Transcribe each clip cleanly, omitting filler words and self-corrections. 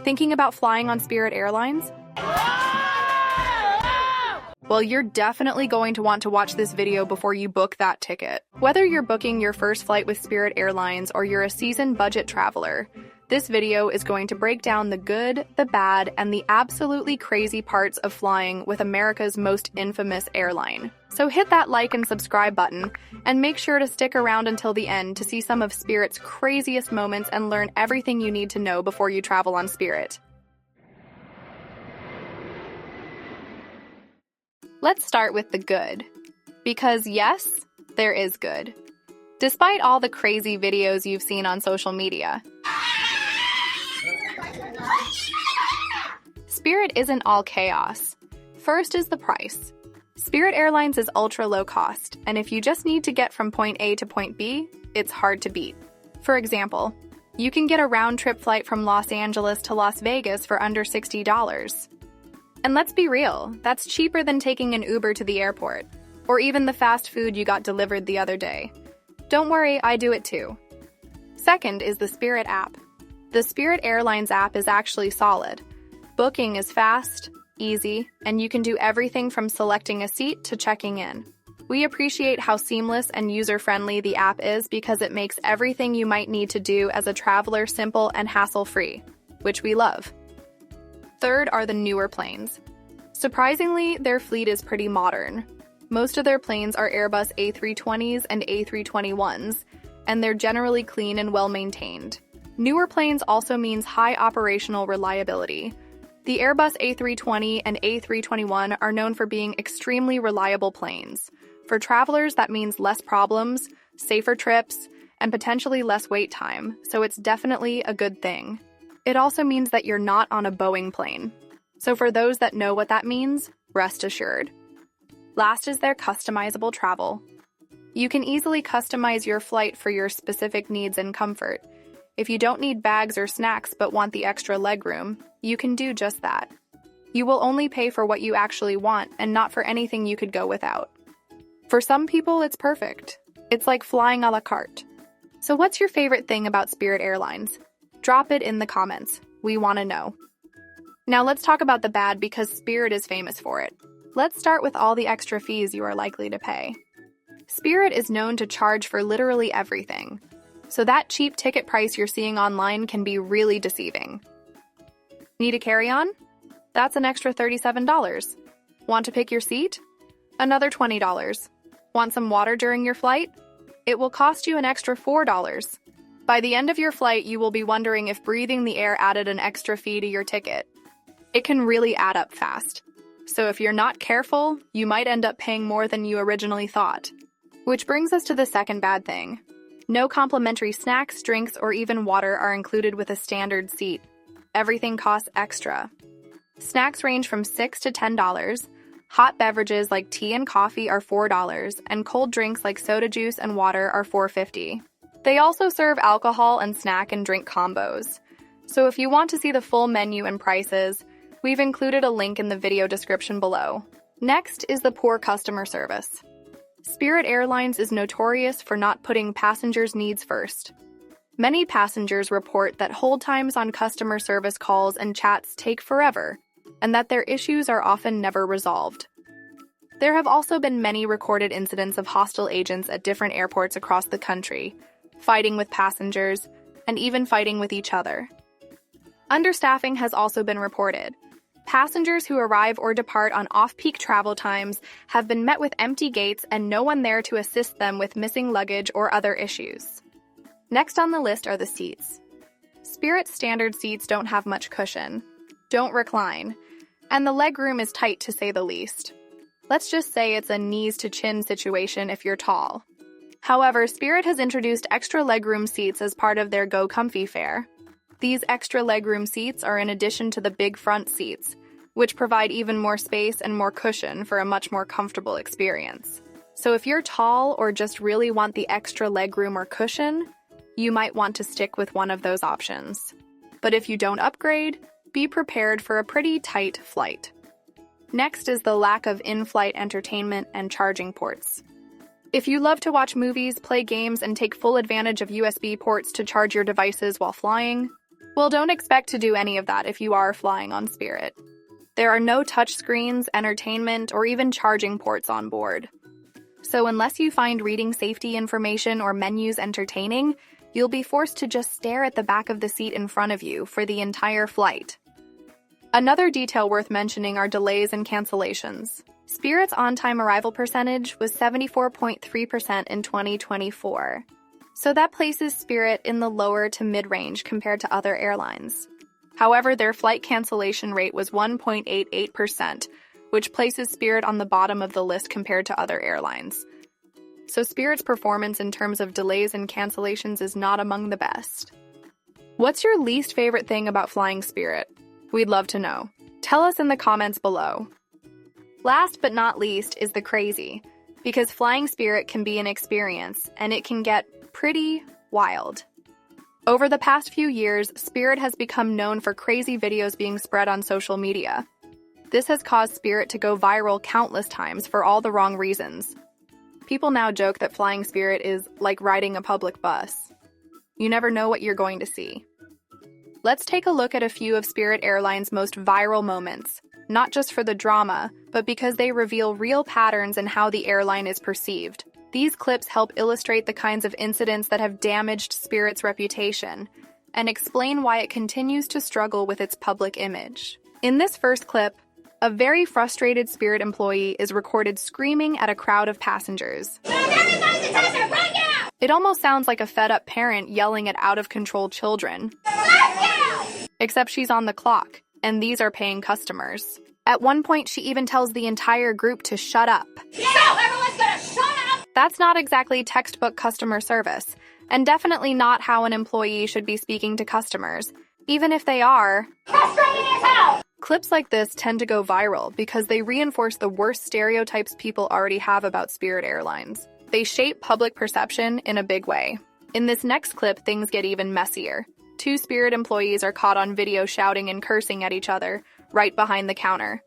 Thinking about flying on Spirit Airlines? Well, you're definitely going to want to watch this video before you book that ticket. Whether you're booking your first flight with Spirit Airlines or you're a seasoned budget traveler, this video is going to break down the good, the bad, and the absolutely crazy parts of flying with America's most infamous airline. So hit that like and subscribe button, and make sure to stick around until the end to see some of Spirit's craziest moments and learn everything you need to know before you travel on Spirit. Let's start with the good. Because yes, there is good. Despite all the crazy videos you've seen on social media, Spirit isn't all chaos. First is the price. Spirit Airlines is ultra low cost, and if you just need to get from point A to point B, it's hard to beat. For example, you can get a round-trip flight from Los Angeles to Las Vegas for under $60. And let's be real, that's cheaper than taking an Uber to the airport, or even the fast food you got delivered the other day. Don't worry, I do it too. Second is the Spirit app. The Spirit Airlines app is actually solid. Booking is fast, easy, and you can do everything from selecting a seat to checking in. We appreciate how seamless and user-friendly the app is because it makes everything you might need to do as a traveler simple and hassle-free, which we love. Third are the newer planes. Surprisingly, their fleet is pretty modern. Most of their planes are Airbus A320s and A321s, and they're generally clean and well-maintained. Newer planes also means high operational reliability. The Airbus A320 and A321 are known for being extremely reliable planes. For travelers, that means less problems, safer trips, and potentially less wait time, so it's definitely a good thing. It also means that you're not on a Boeing plane. So for those that know what that means, rest assured. Last is their customizable travel. You can easily customize your flight for your specific needs and comfort. If you don't need bags or snacks but want the extra legroom, you can do just that. You will only pay for what you actually want and not for anything you could go without. For some people, it's perfect. It's like flying a la carte. So what's your favorite thing about Spirit Airlines? Drop it in the comments. We want to know. Now let's talk about the bad because Spirit is famous for it. Let's start with all the extra fees you are likely to pay. Spirit is known to charge for literally everything. So that cheap ticket price you're seeing online can be really deceiving. Need a carry-on? That's an extra $37. Want to pick your seat? Another $20. Want some water during your flight? It will cost you an extra $4. By the end of your flight, you will be wondering if breathing the air added an extra fee to your ticket. It can really add up fast. So if you're not careful, you might end up paying more than you originally thought. Which brings us to the second bad thing. No complimentary snacks, drinks, or even water are included with a standard seat. Everything costs extra. Snacks range from $6 to $10. Hot beverages like tea and coffee are $4, and cold drinks like soda juice and water are $4.50. They also serve alcohol and snack and drink combos. So if you want to see the full menu and prices, we've included a link in the video description below. Next is the poor customer service. Spirit Airlines is notorious for not putting passengers' needs first. Many passengers report that hold times on customer service calls and chats take forever, and that their issues are often never resolved. There have also been many recorded incidents of hostile agents at different airports across the country, fighting with passengers, and even fighting with each other. Understaffing has also been reported. Passengers who arrive or depart on off-peak travel times have been met with empty gates and no one there to assist them with missing luggage or other issues. Next on the list are the seats. Spirit's standard seats don't have much cushion, don't recline, and the legroom is tight to say the least. Let's just say it's a knees-to-chin situation if you're tall. However, Spirit has introduced extra legroom seats as part of their Go Comfy fare. These extra legroom seats are in addition to the big front seats, which provide even more space and more cushion for a much more comfortable experience. So if you're tall or just really want the extra legroom or cushion, you might want to stick with one of those options. But if you don't upgrade, be prepared for a pretty tight flight. Next is the lack of in-flight entertainment and charging ports. If you love to watch movies, play games, and take full advantage of USB ports to charge your devices while flying, Well, don't expect to do any of that if you are flying on Spirit. There are no touchscreens, entertainment, or even charging ports on board. So unless you find reading safety information or menus entertaining, you'll be forced to just stare at the back of the seat in front of you for the entire flight. Another detail worth mentioning are delays and cancellations. Spirit's on-time arrival percentage was 74.3% in 2024. So that places Spirit in the lower to mid-range compared to other airlines. However, their flight cancellation rate was 1.88%, which places Spirit on the bottom of the list compared to other airlines. So Spirit's performance in terms of delays and cancellations is not among the best. What's your least favorite thing about flying Spirit? We'd love to know. Tell us in the comments below. Last but not least is the crazy, because flying Spirit can be an experience and it can get pretty wild. Over the past few years, Spirit has become known for crazy videos being spread on social media. This has caused Spirit to go viral countless times for all the wrong reasons. People now joke that flying Spirit is like riding a public bus. You never know what you're going to see. Let's take a look at a few of Spirit Airlines' most viral moments, not just for the drama, but because they reveal real patterns in how the airline is perceived. These clips help illustrate the kinds of incidents that have damaged Spirit's reputation and explain why it continues to struggle with its public image. In this first clip, a very frustrated Spirit employee is recorded screaming at a crowd of passengers. Everybody's attention right now! It almost sounds like a fed-up parent yelling at out-of-control children. Except she's on the clock, and these are paying customers. At one point, she even tells the entire group to shut up. So everyone's gonna shut up! That's not exactly textbook customer service, and definitely not how an employee should be speaking to customers, even if they are frustrating as hell! Clips like this tend to go viral because they reinforce the worst stereotypes people already have about Spirit Airlines. They shape public perception in a big way. In this next clip, things get even messier. Two Spirit employees are caught on video shouting and cursing at each other, right behind the counter.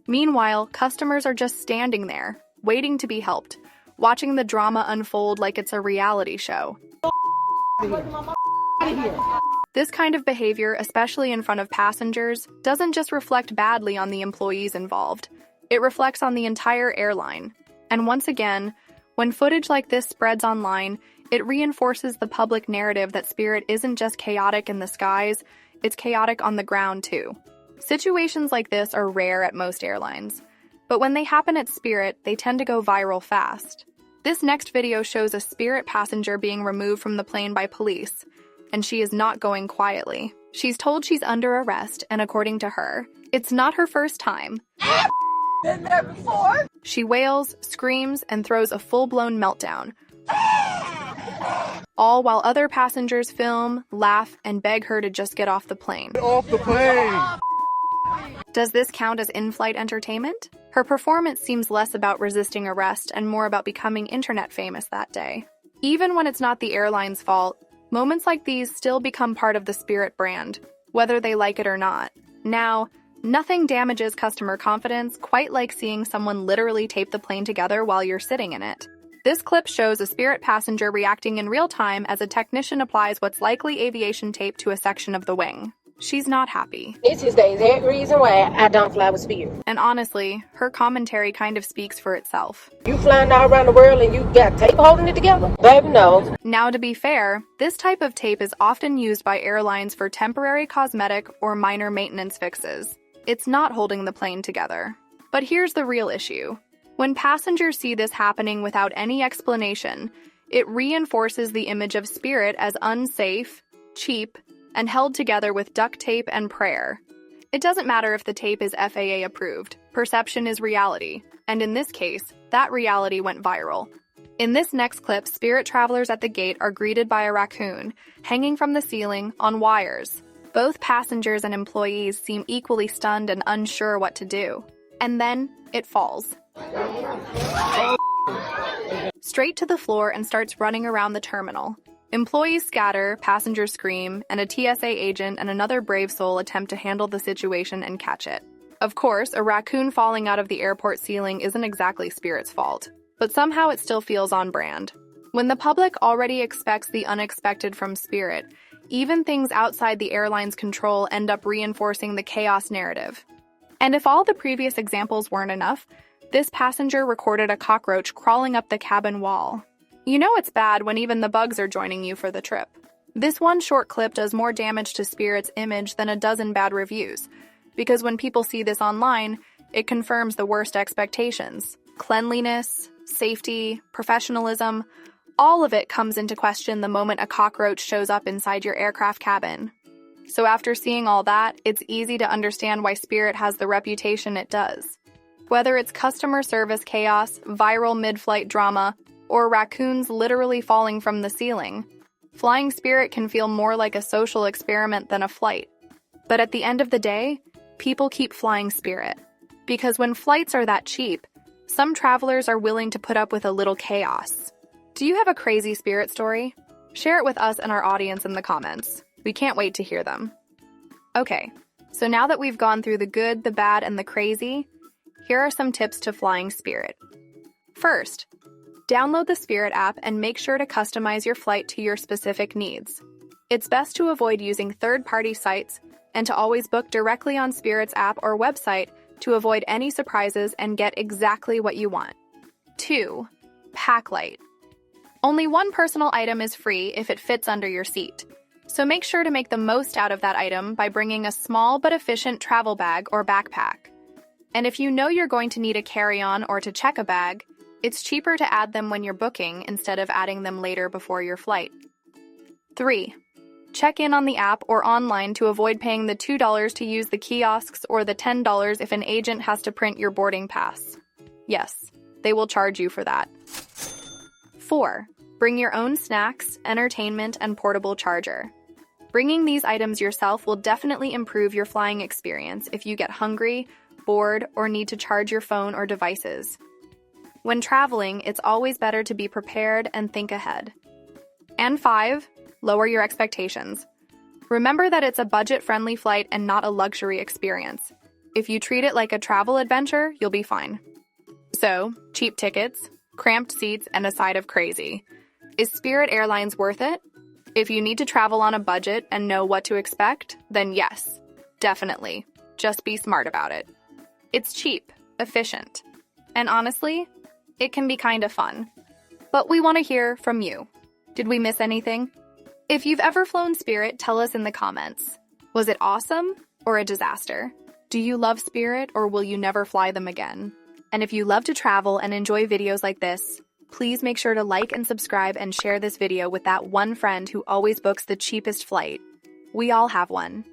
Meanwhile, customers are just standing there, waiting to be helped, watching the drama unfold like it's a reality show. This kind of behavior, especially in front of passengers, doesn't just reflect badly on the employees involved. It reflects on the entire airline. And once again, when footage like this spreads online, it reinforces the public narrative that Spirit isn't just chaotic in the skies, it's chaotic on the ground too. Situations like this are rare at most airlines, but when they happen at Spirit, they tend to go viral fast. This next video shows a Spirit passenger being removed from the plane by police, and she is not going quietly. She's told she's under arrest, and according to her, it's not her first time. Been there before? She wails, screams, and throws a full-blown meltdown, all while other passengers film, laugh, and beg her to just get off the plane. Get off the plane! Does this count as in-flight entertainment? Her performance seems less about resisting arrest and more about becoming internet famous that day. Even when it's not the airline's fault, moments like these still become part of the Spirit brand, whether they like it or not. Now, nothing damages customer confidence quite like seeing someone literally tape the plane together while you're sitting in it. This clip shows a Spirit passenger reacting in real time as a technician applies what's likely aviation tape to a section of the wing. She's not happy. This is the exact reason why I don't fly with Spirit. And honestly, her commentary kind of speaks for itself. You flying all around the world and you got tape holding it together? Baby, no. Now, to be fair, this type of tape is often used by airlines for temporary cosmetic or minor maintenance fixes. It's not holding the plane together. But here's the real issue. When passengers see this happening without any explanation, it reinforces the image of Spirit as unsafe, cheap, and held together with duct tape and prayer. It doesn't matter if the tape is FAA approved. Perception is reality, and in this case, that reality went viral. In this next clip, Spirit travelers at the gate are greeted by a raccoon hanging from the ceiling on wires. Both passengers and employees seem equally stunned and unsure what to do. And then it falls. Straight to the floor and starts running around the terminal. Employees scatter, passengers scream, and a TSA agent and another brave soul attempt to handle the situation and catch it. Of course, a raccoon falling out of the airport ceiling isn't exactly Spirit's fault, but somehow it still feels on brand. When the public already expects the unexpected from Spirit, even things outside the airline's control end up reinforcing the chaos narrative. And if all the previous examples weren't enough, this passenger recorded a cockroach crawling up the cabin wall. You know it's bad when even the bugs are joining you for the trip. This one short clip does more damage to Spirit's image than a dozen bad reviews, because when people see this online, it confirms the worst expectations. Cleanliness, safety, professionalism, all of it comes into question the moment a cockroach shows up inside your aircraft cabin. So after seeing all that, it's easy to understand why Spirit has the reputation it does. Whether it's customer service chaos, viral mid-flight drama, or raccoons literally falling from the ceiling, flying Spirit can feel more like a social experiment than a flight. But at the end of the day, people keep flying Spirit. Because when flights are that cheap, some travelers are willing to put up with a little chaos. Do you have a crazy Spirit story? Share it with us and our audience in the comments. We can't wait to hear them. Okay, so now that we've gone through the good, the bad, and the crazy, here are some tips to flying Spirit. First, download the Spirit app and make sure to customize your flight to your specific needs. It's best to avoid using third-party sites and to always book directly on Spirit's app or website to avoid any surprises and get exactly what you want. 2. Pack light. Only one personal item is free if it fits under your seat. So make sure to make the most out of that item by bringing a small but efficient travel bag or backpack. And if you know you're going to need a carry-on or to check a bag, it's cheaper to add them when you're booking instead of adding them later before your flight. 3. Check in on the app or online to avoid paying the $2 to use the kiosks or the $10 if an agent has to print your boarding pass. Yes, they will charge you for that. 4. Bring your own snacks, entertainment, and portable charger. Bringing these items yourself will definitely improve your flying experience if you get hungry, bored, or need to charge your phone or devices. When traveling, it's always better to be prepared and think ahead. And 5. Lower your expectations. Remember that it's a budget-friendly flight and not a luxury experience. If you treat it like a travel adventure, you'll be fine. So, cheap tickets, cramped seats, and a side of crazy. Is Spirit Airlines worth it? If you need to travel on a budget and know what to expect, then yes, definitely. Just be smart about it. It's cheap, efficient, and honestly, it can be kind of fun. But we want to hear from you. Did we miss anything? If you've ever flown Spirit, tell us in the comments. Was it awesome or a disaster? Do you love Spirit or will you never fly them again? And if you love to travel and enjoy videos like this, please make sure to like and subscribe and share this video with that one friend who always books the cheapest flight. We all have one.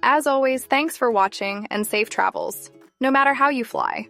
As always, thanks for watching and safe travels, no matter how you fly.